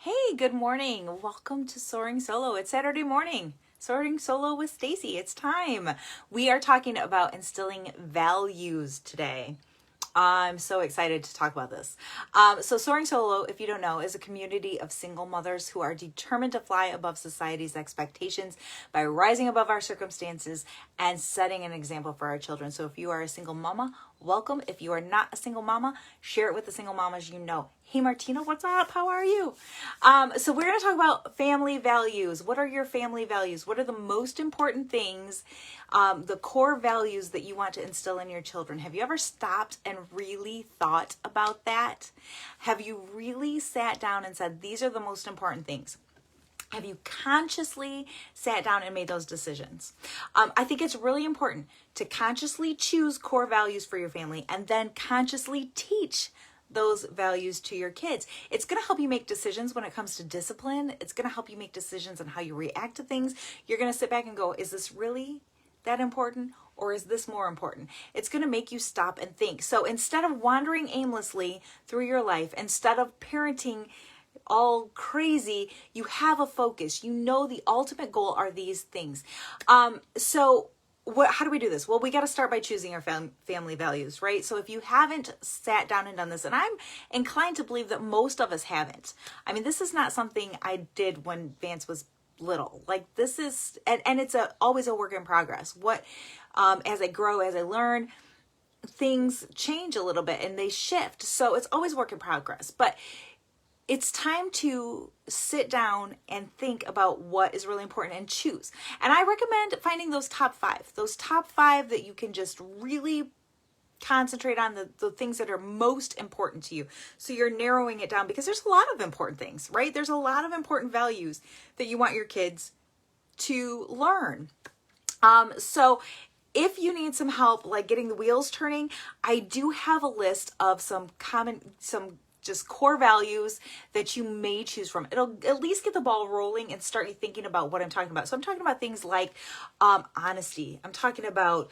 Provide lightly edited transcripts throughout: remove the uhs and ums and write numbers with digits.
Hey, good morning. Welcome to Soaring Solo. It's Saturday morning. Soaring Solo with Stacy. It's time. We are talking about instilling values today. I'm so excited to talk about this. So Soaring Solo, if you don't know, is a community of single mothers who are determined to fly above society's expectations by rising above our circumstances and setting an example for our children. So if you are a single mama, welcome. If you are not a single mama, share it with the single mamas you know. Hey, Martina, what's up? How are you? So we're going to talk about family values. What are your family values? What are the most important things, the core values that you want to instill in your children? Have you ever stopped and really thought about that? Have you really sat down and said, these are the most important things? Have you consciously sat down and made those decisions? I think it's really important to consciously choose core values for your family and then consciously teach those values to your kids. It's going to help you make decisions when it comes to discipline. It's going to help you make decisions on how you react to things. You're going to sit back and go, is this really that important? Or is this more important? It's going to make you stop and think. So instead of wandering aimlessly through your life, instead of parenting all crazy, you have a focus. You know the ultimate goal are these things. How do we do this? Well, we got to start by choosing our family values, right? So if you haven't sat down and done this, and I'm inclined to believe that most of us haven't. I mean, this is not something I did when Vance was little. Like this is, and it's always a work in progress. As I grow, as I learn, things change a little bit and they shift. So it's always work in progress. But it's time to sit down and think about what is really important and choose. And I recommend finding those top five that you can just really concentrate on, the things that are most important to you. So you're narrowing it down because there's a lot of important things, right? There's a lot of important values that you want your kids to learn. So if you need some help, like getting the wheels turning, I do have a list of some just core values that you may choose from. It'll at least get the ball rolling and start you thinking about what I'm talking about. So I'm talking about things like honesty. I'm talking about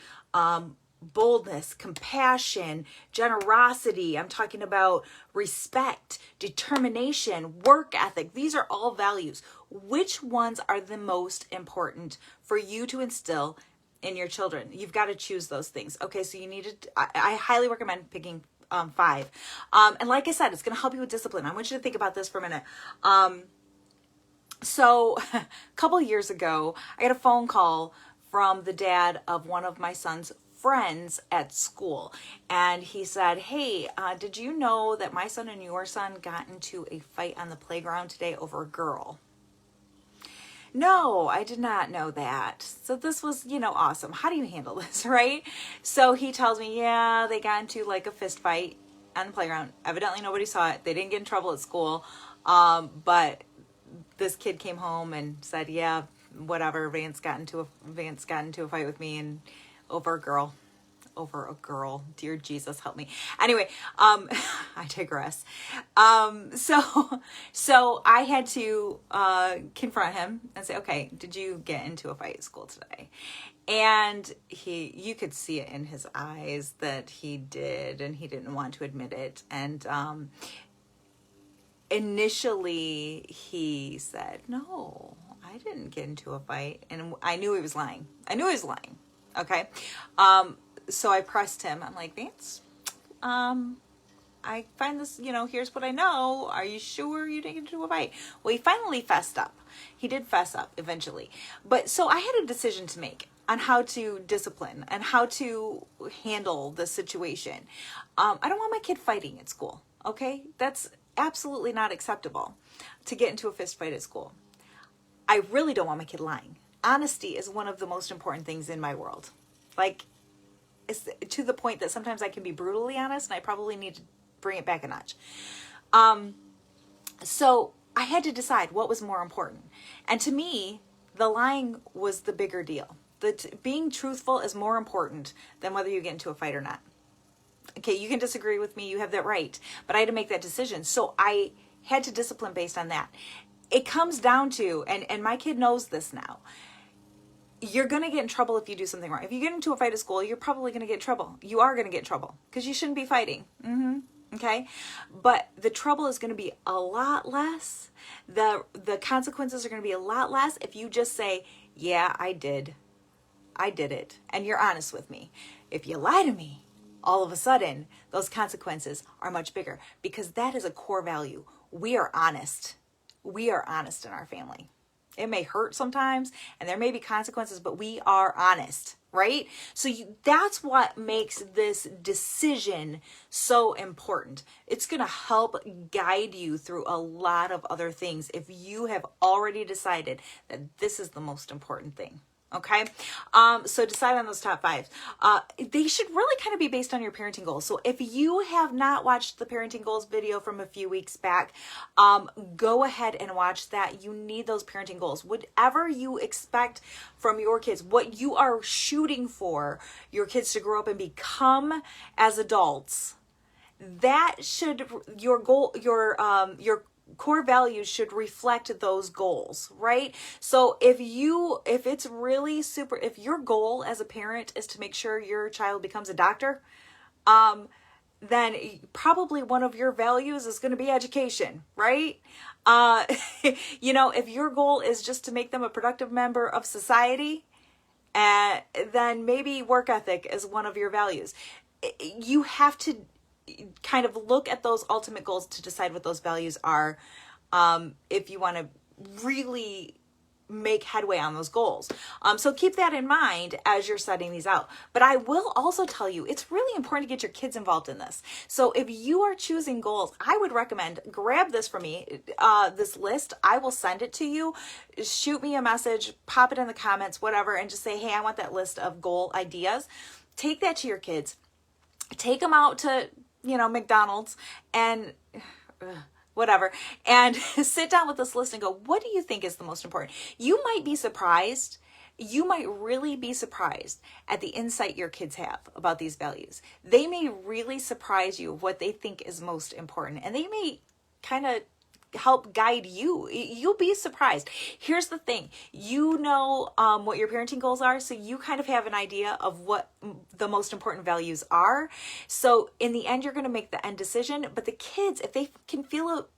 boldness, compassion, generosity. I'm talking about respect, determination, work ethic. These are all values. Which ones are the most important for you to instill in your children? You've got to choose those things. Okay, so you need to, I highly recommend picking 5. And like I said, it's going to help you with discipline. I want you to think about this for a minute. So a couple years ago, I got a phone call from the dad of one of my son's friends at school. And he said, hey, did you know that my son and your son got into a fight on the playground today over a girl? No, I did not know that. So this was, awesome. How do you handle this, right? So he tells me, yeah, they got into like a fist fight on the playground. Evidently nobody saw it. They didn't get in trouble at school. But this kid came home and said, yeah, whatever. Vance got into a fight with me and over a girl. Dear Jesus, help me. Anyway, I digress. So I had to confront him and say, okay, did you get into a fight at school today? And you could see it in his eyes that he did, and he didn't want to admit it. And initially he said, no, I didn't get into a fight. And I knew he was lying. Okay. So I pressed him. I'm like, Vance, I find this, here's what I know. Are you sure you didn't get into a fight? Well, he finally fessed up. He did fess up eventually. But so I had a decision to make on how to discipline and how to handle the situation. I don't want my kid fighting at school. Okay. That's absolutely not acceptable to get into a fist fight at school. I really don't want my kid lying. Honesty is one of the most important things in my world. Like, it's to the point that sometimes I can be brutally honest and I probably need to bring it back a notch. So I had to decide what was more important. And to me, the lying was the bigger deal. Being truthful is more important than whether you get into a fight or not. Okay, you can disagree with me. You have that right. But I had to make that decision. So I had to discipline based on that. It comes down to, and my kid knows this now, you're going to get in trouble if you do something wrong. If you get into a fight at school, you're probably going to get in trouble. You are going to get in trouble because you shouldn't be fighting. Okay. But the trouble is going to be a lot less. The consequences are going to be a lot less if you just say, yeah, I did it. And you're honest with me. If you lie to me, all of a sudden, those consequences are much bigger because that is a core value. We are honest. We are honest in our family. It may hurt sometimes and there may be consequences, but we are honest, right? So that's what makes this decision so important. It's going to help guide you through a lot of other things if you have already decided that this is the most important thing. Okay. So decide on those top 5. They should really kind of be based on your parenting goals. So if you have not watched the parenting goals video from a few weeks back, go ahead and watch that. You need those parenting goals. Whatever you expect from your kids, what you are shooting for your kids to grow up and become as adults, that should, your goal, your core values should reflect those goals, right? So if it's really super, if your goal as a parent is to make sure your child becomes a doctor, then probably one of your values is going to be education, right? If your goal is just to make them a productive member of society, then maybe work ethic is one of your values. You have to kind of look at those ultimate goals to decide what those values are, if you want to really make headway on those goals. So keep that in mind as you're setting these out. But I will also tell you, it's really important to get your kids involved in this. So if you are choosing goals, I would recommend grab this from me, this list. I will send it to you. Shoot me a message, pop it in the comments, whatever, and just say, hey, I want that list of goal ideas. Take that to your kids. Take them out to McDonald's and whatever, and sit down with this list and go, what do you think is the most important? You might be surprised. You might really be surprised at the insight your kids have about these values. They may really surprise you of what they think is most important, and they may kind of help guide you. You'll be surprised. Here's the thing. What your parenting goals are, so you kind of have an idea of what the most important values are. So in the end, you're going to make the end decision. But the kids, if they can feel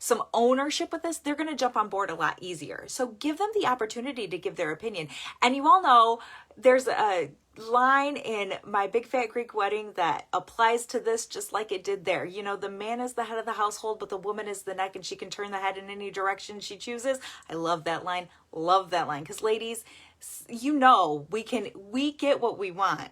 some ownership with this, they're going to jump on board a lot easier. So give them the opportunity to give their opinion. And you all know there's a line in My Big Fat Greek Wedding that applies to this just like it did there. The man is the head of the household, but the woman is the neck, and she can turn the head in any direction she chooses. I love that line. Love that line. Because ladies, we get what we want.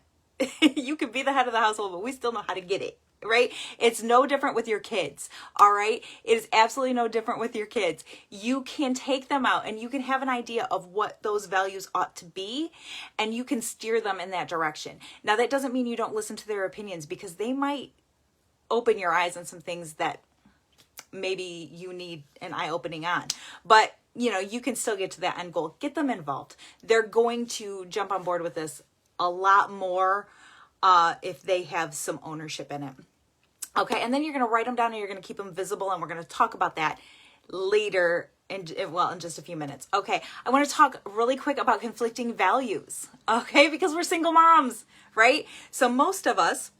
You can be the head of the household, but we still know how to get it. Right? It's no different with your kids. All right. It is absolutely no different with your kids. You can take them out and you can have an idea of what those values ought to be, and you can steer them in that direction. Now, that doesn't mean you don't listen to their opinions, because they might open your eyes on some things that maybe you need an eye opening on. But, you can still get to that end goal. Get them involved. They're going to jump on board with this a lot more if they have some ownership in it. Okay, and then you're going to write them down and you're going to keep them visible, and we're going to talk about that later in just a few minutes. Okay, I want to talk really quick about conflicting values, okay, because we're single moms, right? So most of us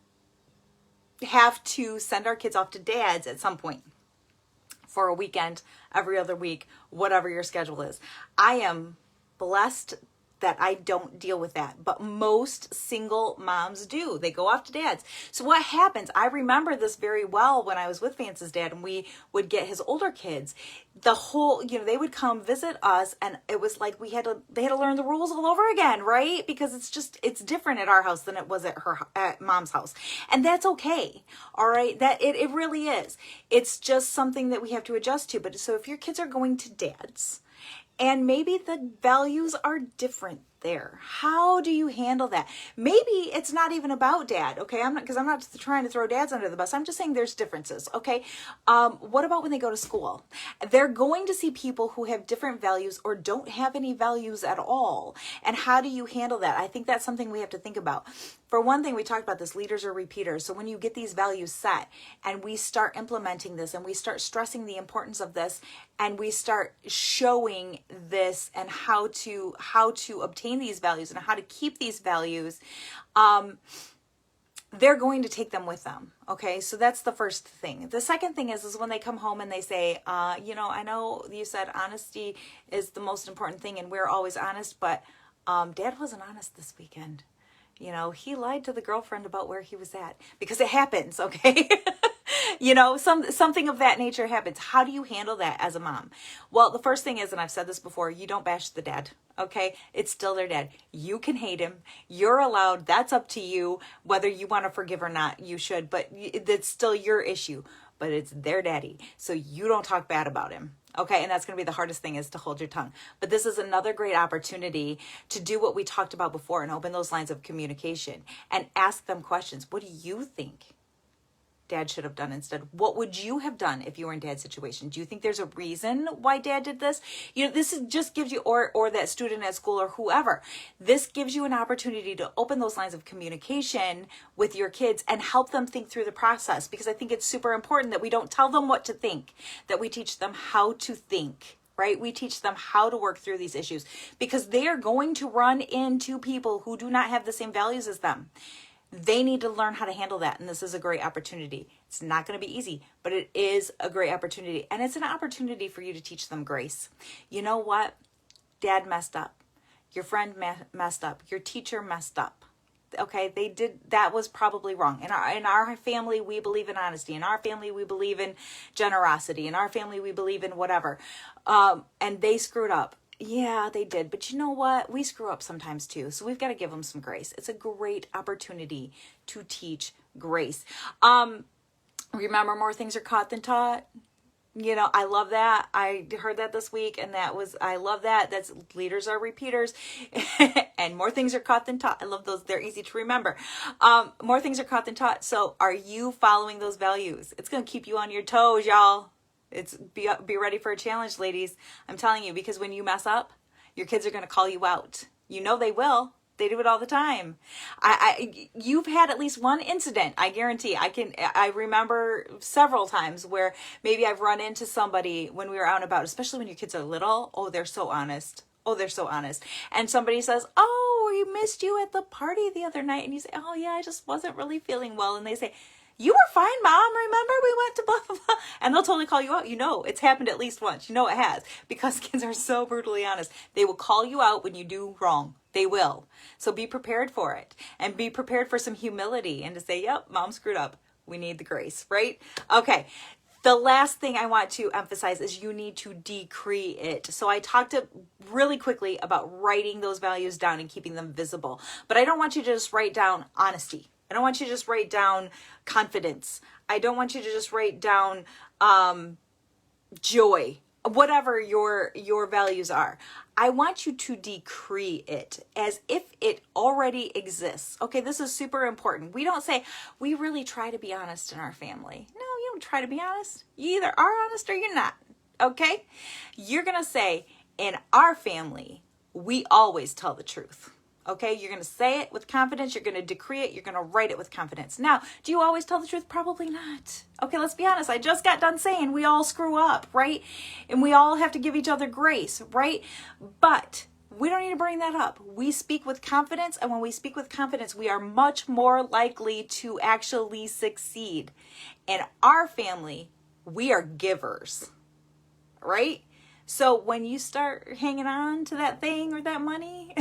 have to send our kids off to dad's at some point for a weekend, every other week, whatever your schedule is. I am blessed that I don't deal with that, but most single moms do. They go off to dad's. So what happens, I remember this very well when I was with Vance's dad and we would get his older kids. They would come visit us, and it was like they had to learn the rules all over again, right? Because it's different at our house than it was at mom's house. And that's okay. All right. That it really is. It's just something that we have to adjust to. But so if your kids are going to dad's, and maybe the values are different there, how do you handle that? Maybe it's not even about dad, okay? I'm not trying to throw dads under the bus. I'm just saying there's differences, okay? What about when they go to school? They're going to see people who have different values or don't have any values at all. And how do you handle that? I think that's something we have to think about. For one thing, we talked about this, leaders are repeaters. So when you get these values set and we start implementing this and we start stressing the importance of this and we start showing this and how to obtain these values and how to keep these values, they're going to take them with them. Okay, so that's the first thing. The second thing is when they come home and they say, I know you said honesty is the most important thing and we're always honest, but Dad wasn't honest this weekend. He lied to the girlfriend about where he was at, because it happens, okay? Something of that nature happens. How do you handle that as a mom? Well, the first thing is, and I've said this before, you don't bash the dad, okay? It's still their dad. You can hate him. You're allowed. That's up to you. Whether you want to forgive or not, you should, but it's still your issue. But it's their daddy, so you don't talk bad about him. Okay, and that's going to be the hardest thing, is to hold your tongue. But this is another great opportunity to do what we talked about before and open those lines of communication and ask them questions. What do you think Dad should have done instead? What would you have done if you were in Dad's situation? Do you think there's a reason why Dad did this? Just gives you, or that student at school or whoever, this gives you an opportunity to open those lines of communication with your kids and help them think through the process, because I think it's super important that we don't tell them what to think, that we teach them how to think. Right? We teach them how to work through these issues, because they are going to run into people who do not have the same values as them. They need to learn how to handle that. And this is a great opportunity. It's not going to be easy, but it is a great opportunity. And it's an opportunity for you to teach them grace. You know what? Dad messed up. Your friend messed up. Your teacher messed up. Okay, that was probably wrong. In our family, we believe in honesty. In our family, we believe in generosity. In our family, we believe in whatever. And they screwed up. Yeah, they did. But you know what? We screw up sometimes too. So we've got to give them some grace. It's a great opportunity to teach grace. Remember, more things are caught than taught. I love that. I heard that this week, and I love that. That's leaders are repeaters, and more things are caught than taught. I love those. They're easy to remember. More things are caught than taught. So are you following those values? It's going to keep you on your toes, y'all. Be ready for a challenge, ladies. I'm telling you, because when you mess up, your kids are going to call you out. They will. They do it all the time. You've had at least one incident. I guarantee. I remember several times where maybe I've run into somebody when we were out and about, especially when your kids are little. Oh, they're so honest. And somebody says, "Oh, we missed you at the party the other night." And you say, "Oh yeah, I just wasn't really feeling well." And they say, "You were fine, Mom. Remember we went to blah, blah, blah." And they'll totally call you out. It's happened at least once. It has, because kids are so brutally honest. They will call you out when you do wrong. They will. So be prepared for it, and be prepared for some humility and to say, "Yep, Mom screwed up. We need the grace," right? Okay. The last thing I want to emphasize is you need to decree it. So I talked really quickly about writing those values down and keeping them visible, but I don't want you to just write down honesty. I don't want you to just write down confidence. I don't want you to just write down joy, whatever your values are. I want you to decree it as if it already exists. Okay, this is super important. We don't say, "We really try to be honest in our family." No, you don't try to be honest. You either are honest or you're not. Okay? You're going to say, "In our family, we always tell the truth." Okay, you're going to say it with confidence. You're going to decree it. You're going to write it with confidence. Now, do you always tell the truth? Probably not. Okay, let's be honest. I just got done saying we all screw up, right? And we all have to give each other grace, right? But we don't need to bring that up. We speak with confidence. And when we speak with confidence, we are much more likely to actually succeed. In our family, we are givers, right? So when you start hanging on to that thing or that money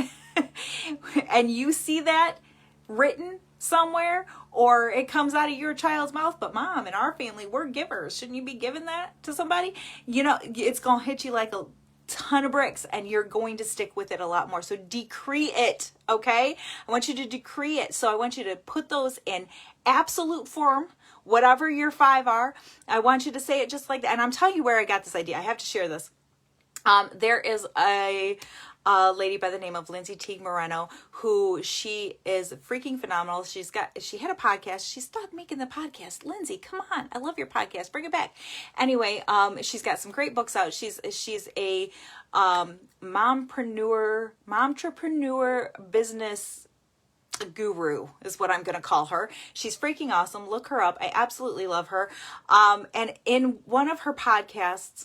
and you see that written somewhere, or it comes out of your child's mouth, "But Mom, in our family, we're givers. Shouldn't you be giving that to somebody?" It's going to hit you like a ton of bricks, and you're going to stick with it a lot more. So decree it, okay? I want you to decree it. So I want you to put those in absolute form, whatever your 5 are. I want you to say it just like that. And I'm telling you where I got this idea. I have to share this. There is a lady by the name of Lindsay Teague Moreno, who she is freaking phenomenal. She had a podcast. She stopped making the podcast. Lindsay, come on. I love your podcast. Bring it back. Anyway, she's got some great books out. She's a momtrepreneur business guru is what I'm going to call her. She's freaking awesome. Look her up. I absolutely love her. And in one of her podcasts,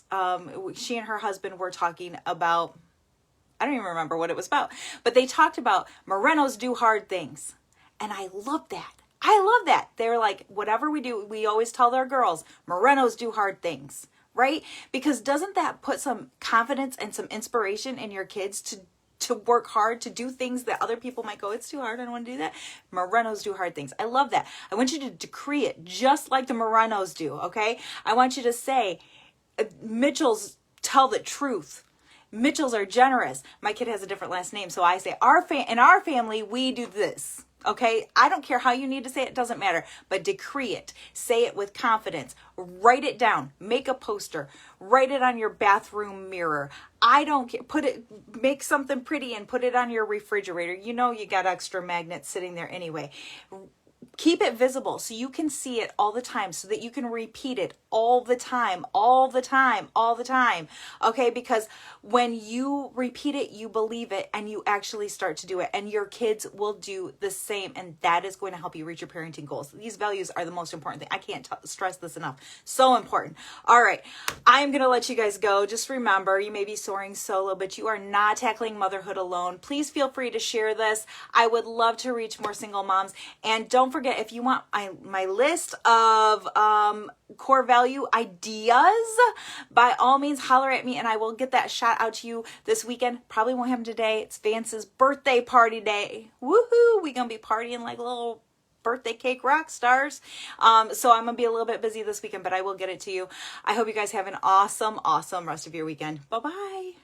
she and her husband were talking about, I don't even remember what it was about, but they talked about Morenos do hard things. And I love that. I love that. They're like, whatever we do, we always tell our girls, Morenos do hard things, right? Because doesn't that put some confidence and some inspiration in your kids to work hard, to do things that other people might go, it's too hard, I don't want to do that. Morenos do hard things. I love that. I want you to decree it just like the Morenos do, okay? I want you to say, Mitchells tell the truth. Mitchells are generous. My kid has a different last name, so I say, in our family, we do this. Okay, I don't care how you need to say it, doesn't matter, but decree it. Say it with confidence. Write it down. Make a poster. Write it on your bathroom mirror. I don't care. Make something pretty and put it on your refrigerator. You know you got extra magnets sitting there anyway. Keep it visible so you can see it all the time, so that you can repeat it all the time, all the time, all the time. Okay, because when you repeat it, you believe it and you actually start to do it, and your kids will do the same, and that is going to help you reach your parenting goals. These values are the most important thing. I can't stress this enough. So important. All right, I'm going to let you guys go. Just remember, you may be soaring solo, but you are not tackling motherhood alone. Please feel free to share this. I would love to reach more single moms. And don't forget, if you want my list of core value ideas, by all means holler at me and I will get that shot out to you this weekend. Probably won't happen today. It's Vance's birthday party day. Woohoo! We're gonna be partying like little birthday cake rock stars. So I'm gonna be a little bit busy this weekend, but I will get it to you. I hope you guys have an awesome rest of your weekend. Bye-bye.